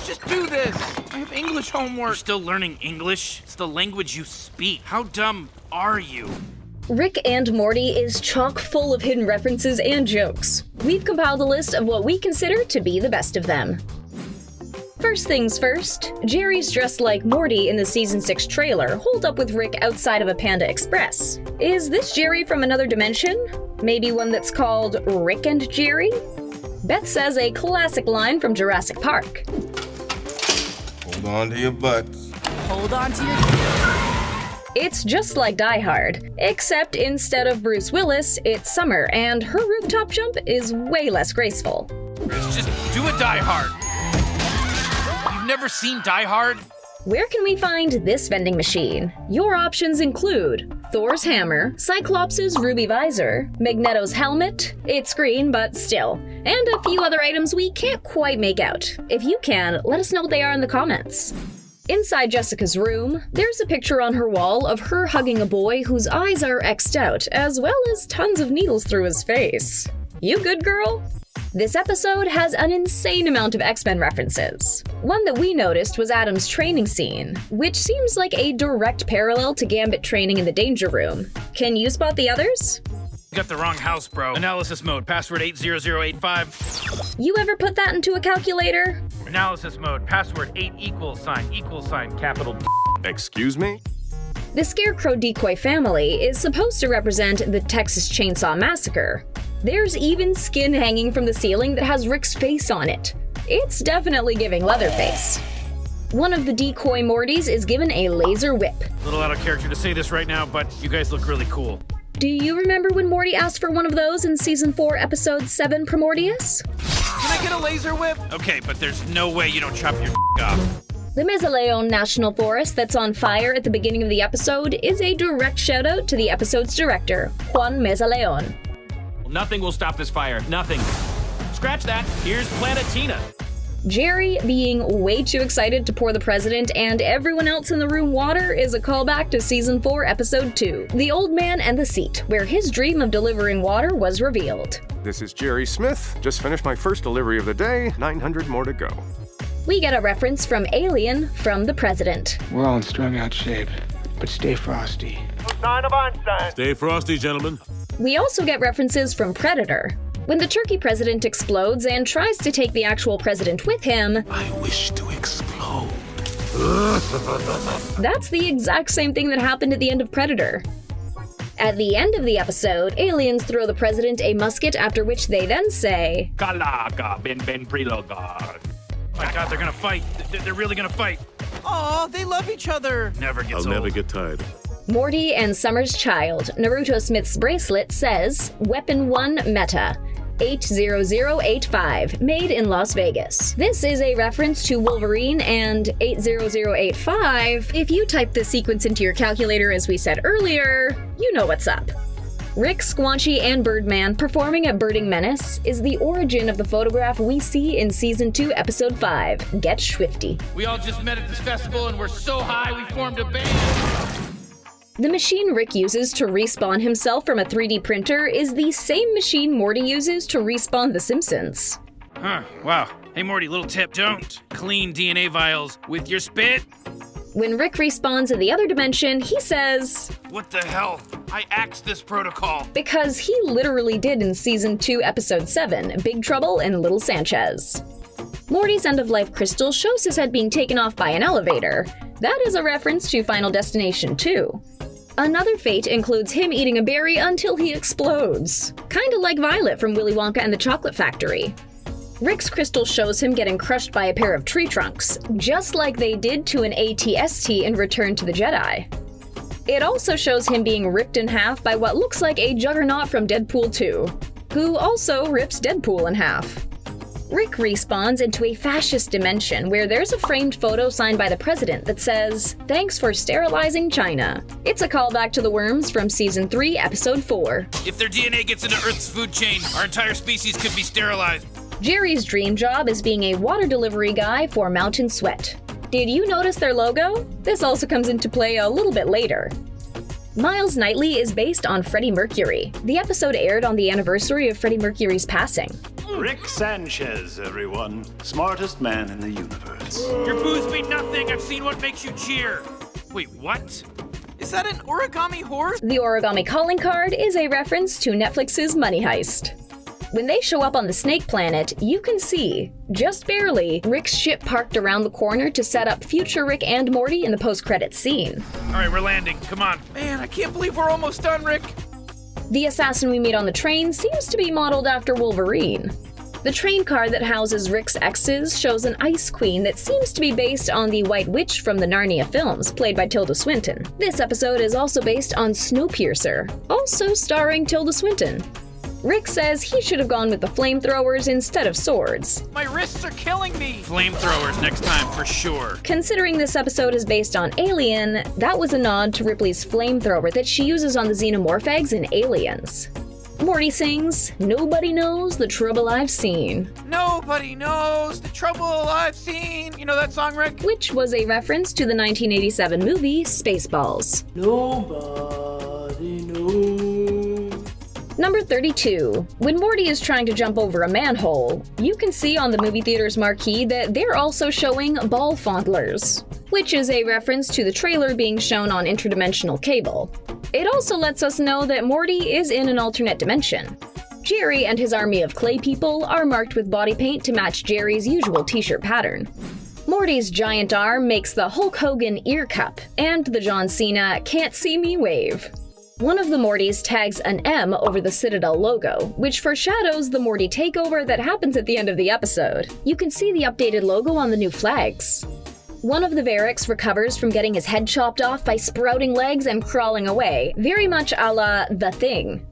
just do this. I have English homework. You're still learning English? It's the language you speak. How dumb are you? Rick and Morty is chock full of hidden references and jokes. We've compiled a list of what we consider to be the best of them. First things first, Jerry's dressed like Morty in the Season 6 trailer, holed up with Rick outside of a Panda Express. Is this Jerry from another dimension? Maybe one that's called Rick and Jerry? Beth says a classic line from Jurassic Park. Hold on to your butts. Hold on to your... It's just like Die Hard, except instead of Bruce Willis, it's Summer, and her rooftop jump is way less graceful. Let's just do a Die Hard. You've never seen Die Hard? Where can we find this vending machine? Your options include Thor's hammer, Cyclops' ruby visor, Magneto's helmet, it's green but still, and a few other items we can't quite make out. If you can, let us know what they are in the comments. Inside Jessica's room, there's a picture on her wall of her hugging a boy whose eyes are X'd out, as well as tons of needles through his face. You good, girl? This episode has an insane amount of X-Men references. One that we noticed was Adam's training scene, which seems like a direct parallel to Gambit training in the Danger Room. Can you spot the others? You got the wrong house, bro. Analysis mode, password 80085. You ever put that into a calculator? Analysis mode, password 8 =, capital D. Excuse me? The Scarecrow decoy family is supposed to represent the Texas Chainsaw Massacre. There's even skin hanging from the ceiling that has Rick's face on it. It's definitely giving Leatherface. One of the decoy Mortys is given a laser whip. A little out of character to say this right now, but you guys look really cool. Do you remember when Morty asked for one of those in Season 4, Episode 7, Primordius? Can I get a laser whip? Okay, but there's no way you don't chop your off. The Mesoleon National Forest that's on fire at the beginning of the episode is a direct shout-out to the episode's director, Juan Mesoleon. Nothing will stop this fire. Nothing. Scratch that. Here's Planetina. Jerry being way too excited to pour the president and everyone else in the room water is a callback to Season 4, Episode 2, The Old Man and the Seat, where his dream of delivering water was revealed. This is Jerry Smith. Just finished my first delivery of the day. 900 more to go. We get a reference from Alien from the president. We're all in strung out shape, but stay frosty. No sign of Einstein. Stay frosty, gentlemen. We also get references from Predator. When the turkey president explodes and tries to take the actual president with him, I wish to explode. that's the exact same thing that happened at the end of Predator. At the end of the episode, aliens throw the president a musket, after which they then say, Kalaga ben priloga. Oh my god, they're gonna fight. They're really gonna fight. Aw, they love each other. Never gets old. I'll never get tired. Morty and Summer's child, Naruto Smith's bracelet, says, Weapon 1 Meta, 80085, made in Las Vegas. This is a reference to Wolverine and 80085. If you type this sequence into your calculator as we said earlier, you know what's up. Rick, Squanchy, and Birdman performing at Birding Menace is the origin of the photograph we see in Season 2, Episode 5, Get Swifty. We all just met at this festival and we're so high we formed a band. The machine Rick uses to respawn himself from a 3D printer is the same machine Morty uses to respawn The Simpsons. Huh, wow. Hey Morty, little tip, don't clean DNA vials with your spit. When Rick respawns in the other dimension, he says, What the hell? I axed this protocol. Because he literally did in Season 2, Episode 7, Big Trouble in Little Sanchez. Morty's end-of-life crystal shows his head being taken off by an elevator. That is a reference to Final Destination 2. Another fate includes him eating a berry until he explodes. Kinda like Violet from Willy Wonka and the Chocolate Factory. Rick's crystal shows him getting crushed by a pair of tree trunks, just like they did to an AT-ST in Return to the Jedi. It also shows him being ripped in half by what looks like a Juggernaut from Deadpool 2, who also rips Deadpool in half. Rick respawns into a fascist dimension where there's a framed photo signed by the president that says, "Thanks for sterilizing China." It's a callback to the worms from Season 3, Episode 4. If their DNA gets into Earth's food chain, our entire species could be sterilized. Jerry's dream job is being a water delivery guy for Mountain Sweat. Did you notice their logo? This also comes into play a little bit later. Miles Knightley is based on Freddie Mercury. The episode aired on the anniversary of Freddie Mercury's passing. Rick Sanchez, everyone. Smartest man in the universe. Your booze mean nothing. I've seen what makes you cheer. Wait, what? Is that an origami horse? The origami calling card is a reference to Netflix's Money Heist. When they show up on the Snake Planet, you can see, just barely, Rick's ship parked around the corner to set up future Rick and Morty in the post-credits scene. All right, we're landing. Come on. Man, I can't believe we're almost done, Rick. The assassin we meet on the train seems to be modeled after Wolverine. The train car that houses Rick's exes shows an ice queen that seems to be based on the White Witch from the Narnia films, played by Tilda Swinton. This episode is also based on Snowpiercer, also starring Tilda Swinton. Rick says he should have gone with the flamethrowers instead of swords. My wrists are killing me. Flamethrowers next time for sure. Considering this episode is based on Alien, that was a nod to Ripley's flamethrower that she uses on the xenomorph eggs in Aliens. Morty sings, "Nobody knows the trouble I've seen." Nobody knows the trouble I've seen. You know that song, Rick? Which was a reference to the 1987 movie Spaceballs. Nobody knows. Number 32. When Morty is trying to jump over a manhole, you can see on the movie theater's marquee that they're also showing ball fondlers, which is a reference to the trailer being shown on interdimensional cable. It also lets us know that Morty is in an alternate dimension. Jerry and his army of clay people are marked with body paint to match Jerry's usual t-shirt pattern. Morty's giant arm makes the Hulk Hogan ear cup, and the John Cena "Can't See Me" wave. One of the Mortys tags an M over the Citadel logo, which foreshadows the Morty takeover that happens at the end of the episode. You can see the updated logo on the new flags. One of the Variks recovers from getting his head chopped off by sprouting legs and crawling away, very much a la The Thing.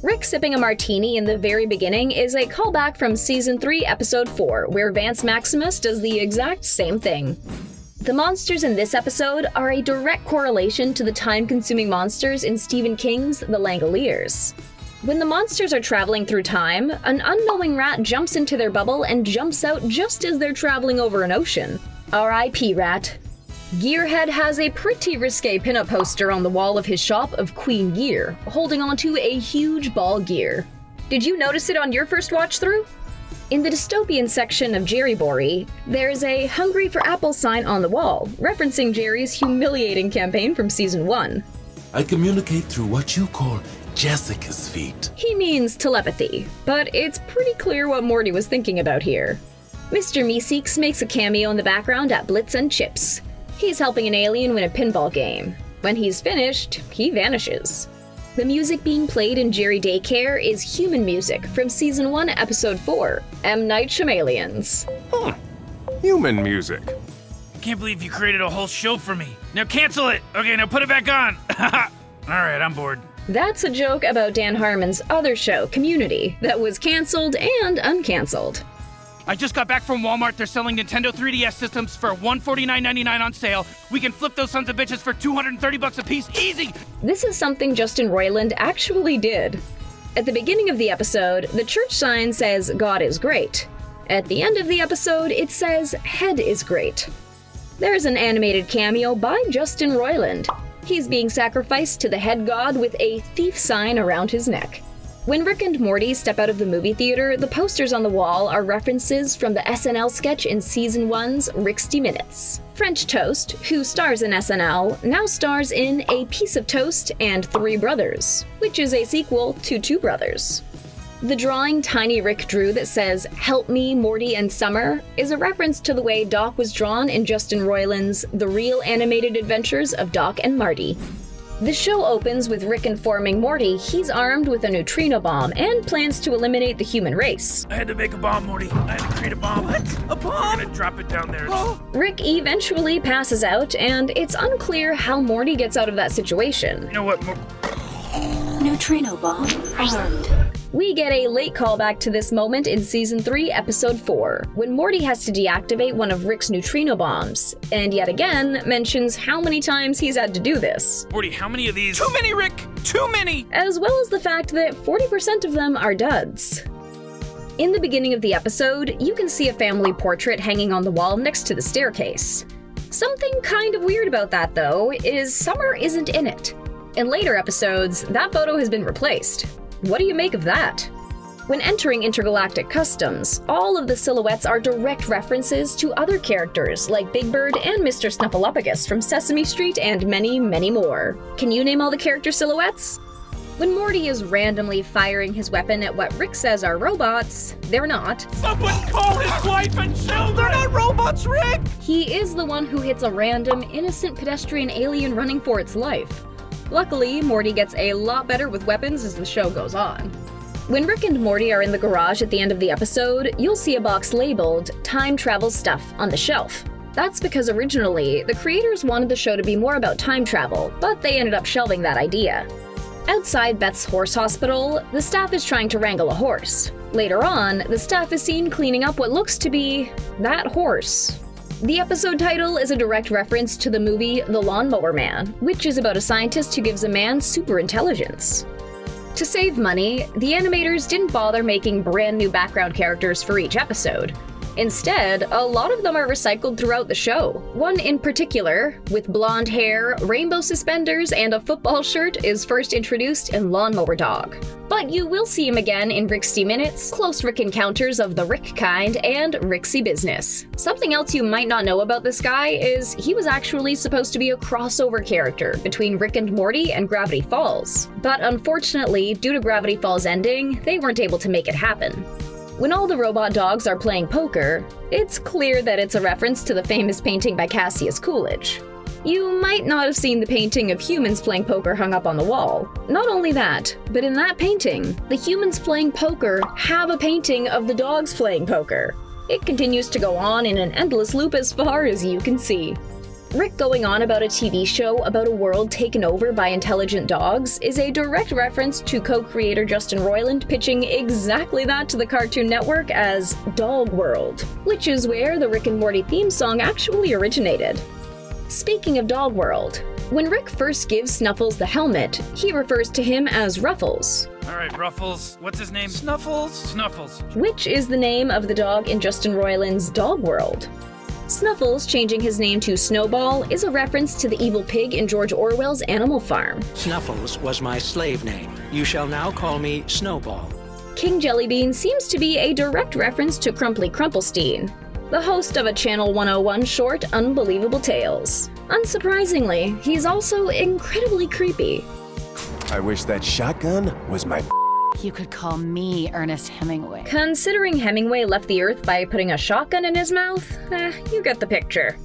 Rick sipping a martini in the very beginning is a callback from Season 3, Episode 4, where Vance Maximus does the exact same thing. The monsters in this episode are a direct correlation to the time-consuming monsters in Stephen King's The Langoliers. When the monsters are traveling through time, an unknowing rat jumps into their bubble and jumps out just as they're traveling over an ocean. R.I.P. rat. Gearhead has a pretty risque pinup poster on the wall of his shop of Queen Gear, holding onto a huge ball gear. Did you notice it on your first watch through? In the dystopian section of Jerry Bory, there's a "Hungry for Apple" sign on the wall, referencing Jerry's humiliating campaign from Season 1. I communicate through what you call Jessica's feet. He means telepathy, but it's pretty clear what Morty was thinking about here. Mr. Meeseeks makes a cameo in the background at Blitz and Chips. He's helping an alien win a pinball game. When he's finished, he vanishes. The music being played in Jerry Daycare is human music from Season 1, Episode 4, M. Night Shyamalan's. Human music. I can't believe you created a whole show for me. Now cancel it. Okay, now put it back on. All right, I'm bored. That's a joke about Dan Harmon's other show, Community, that was canceled and uncanceled. I just got back from Walmart. They're selling Nintendo 3DS systems for $149.99 on sale. We can flip those sons of bitches for $230 a piece. Easy! This is something Justin Roiland actually did. At the beginning of the episode, the church sign says "God is great." At the end of the episode, it says "Head is great." There's an animated cameo by Justin Roiland. He's being sacrificed to the head god with a thief sign around his neck. When Rick and Morty step out of the movie theater, the posters on the wall are references from the SNL sketch in Season 1's Ricksty Minutes. French Toast, who stars in SNL, now stars in A Piece of Toast and Three Brothers, which is a sequel to Two Brothers. The drawing Tiny Rick drew that says "Help me, Morty and Summer" is a reference to the way Doc was drawn in Justin Roiland's The Real Animated Adventures of Doc and Marty. The show opens with Rick informing Morty he's armed with a neutrino bomb and plans to eliminate the human race. I had to make a bomb, Morty. I had to create a bomb. What? A bomb? We're gonna drop it down there. Oh. Rick eventually passes out, and it's unclear how Morty gets out of that situation. You know what, Neutrino bomb armed. We get a late callback to this moment in Season 3, Episode 4, when Morty has to deactivate one of Rick's neutrino bombs, and yet again mentions how many times he's had to do this. Morty, how many of these? Too many, Rick! Too many! As well as the fact that 40% of them are duds. In the beginning of the episode, you can see a family portrait hanging on the wall next to the staircase. Something kind of weird about that, though, is Summer isn't in it. In later episodes, that photo has been replaced. What do you make of that? When entering intergalactic customs, all of the silhouettes are direct references to other characters like Big Bird and Mr. Snuffleupagus from Sesame Street and many, many more. Can you name all the character silhouettes? When Morty is randomly firing his weapon at what Rick says are robots, they're not. Someone call his wife and children! They're not robots, Rick! He is the one who hits a random, innocent pedestrian alien running for its life. Luckily, Morty gets a lot better with weapons as the show goes on. When Rick and Morty are in the garage at the end of the episode, you'll see a box labeled Time Travel Stuff on the shelf. That's because originally, the creators wanted the show to be more about time travel, but they ended up shelving that idea. Outside Beth's horse hospital, the staff is trying to wrangle a horse. Later on, the staff is seen cleaning up what looks to be that horse. The episode title is a direct reference to the movie The Lawnmower Man, which is about a scientist who gives a man superintelligence. To save money, the animators didn't bother making brand new background characters for each episode. Instead, a lot of them are recycled throughout the show. One in particular, with blonde hair, rainbow suspenders, and a football shirt, is first introduced in Lawnmower Dog. But you will see him again in Ricksy Minutes, Close Rick Encounters of the Rick Kind, and Ricksy Business. Something else you might not know about this guy is he was actually supposed to be a crossover character between Rick and Morty and Gravity Falls. But unfortunately, due to Gravity Falls ending, they weren't able to make it happen. When all the robot dogs are playing poker, it's clear that it's a reference to the famous painting by Cassius Coolidge. You might not have seen the painting of humans playing poker hung up on the wall. Not only that, but in that painting, the humans playing poker have a painting of the dogs playing poker. It continues to go on in an endless loop as far as you can see. Rick going on about a TV show about a world taken over by intelligent dogs is a direct reference to co-creator Justin Roiland pitching exactly that to the Cartoon Network as Dog World, which is where the Rick and Morty theme song actually originated. Speaking of Dog World, when Rick first gives Snuffles the helmet, he refers to him as Ruffles. All right, Ruffles. What's his name? Snuffles? Snuffles. Which is the name of the dog in Justin Roiland's Dog World. Snuffles changing his name to Snowball is a reference to the evil pig in George Orwell's Animal Farm. Snuffles was my slave name. You shall now call me Snowball. King Jellybean seems to be a direct reference to Crumply Crumplestein, the host of a Channel 101 short Unbelievable Tales. Unsurprisingly, he's also incredibly creepy. I wish that shotgun was my. You could call me Ernest Hemingway. Considering Hemingway left the Earth by putting a shotgun in his mouth, you get the picture.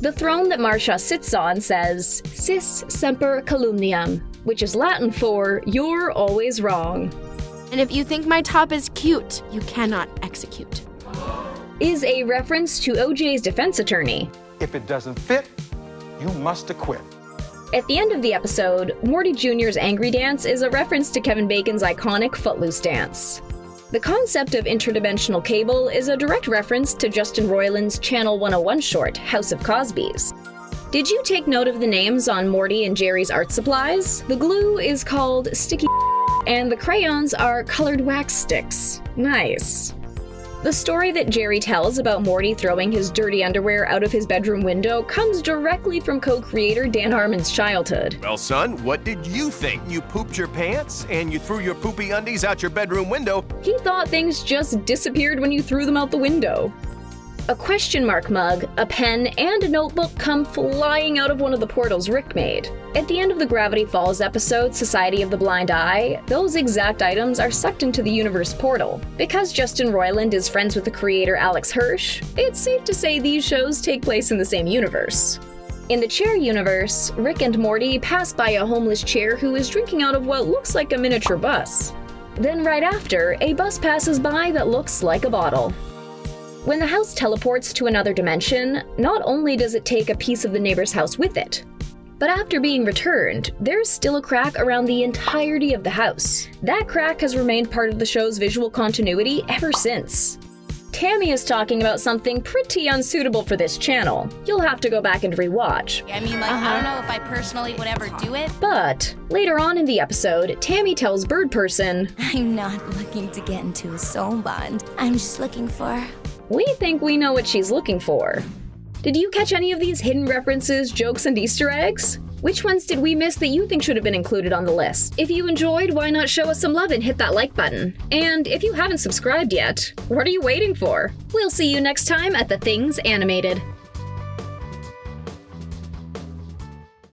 The throne that Marcia sits on says, Sis semper calumniam, which is Latin for, you're always wrong. And if you think my top is cute, you cannot execute. Is a reference to OJ's defense attorney. If it doesn't fit, you must acquit. At the end of the episode, Morty Jr.'s angry dance is a reference to Kevin Bacon's iconic Footloose dance. The concept of interdimensional cable is a direct reference to Justin Roiland's Channel 101 short, House of Cosby's. Did you take note of the names on Morty and Jerry's art supplies? The glue is called Sticky and the crayons are colored wax sticks. Nice. The story that Jerry tells about Morty throwing his dirty underwear out of his bedroom window comes directly from co-creator Dan Harmon's childhood. Well, son, what did you think? You pooped your pants and you threw your poopy undies out your bedroom window? He thought things just disappeared when you threw them out the window. A question mark mug, a pen, and a notebook come flying out of one of the portals Rick made. At the end of the Gravity Falls episode, Society of the Blind Eye, those exact items are sucked into the universe portal. Because Justin Roiland is friends with the creator Alex Hirsch, it's safe to say these shows take place in the same universe. In the chair universe, Rick and Morty pass by a homeless chair who is drinking out of what looks like a miniature bus. Then right after, a bus passes by that looks like a bottle. When the house teleports to another dimension, not only does it take a piece of the neighbor's house with it, but after being returned, there's still a crack around the entirety of the house. That crack has remained part of the show's visual continuity ever since. Tammy is talking about something pretty unsuitable for this channel. You'll have to go back and rewatch. I mean, I don't know if I personally would ever do it. But later on in the episode, Tammy tells Birdperson, I'm not looking to get into a soul bond. I'm just looking for... We think we know what she's looking for. Did you catch any of these hidden references, jokes, and Easter eggs? Which ones did we miss that you think should have been included on the list? If you enjoyed, why not show us some love and hit that like button? And if you haven't subscribed yet, what are you waiting for? We'll see you next time at The Things Animated.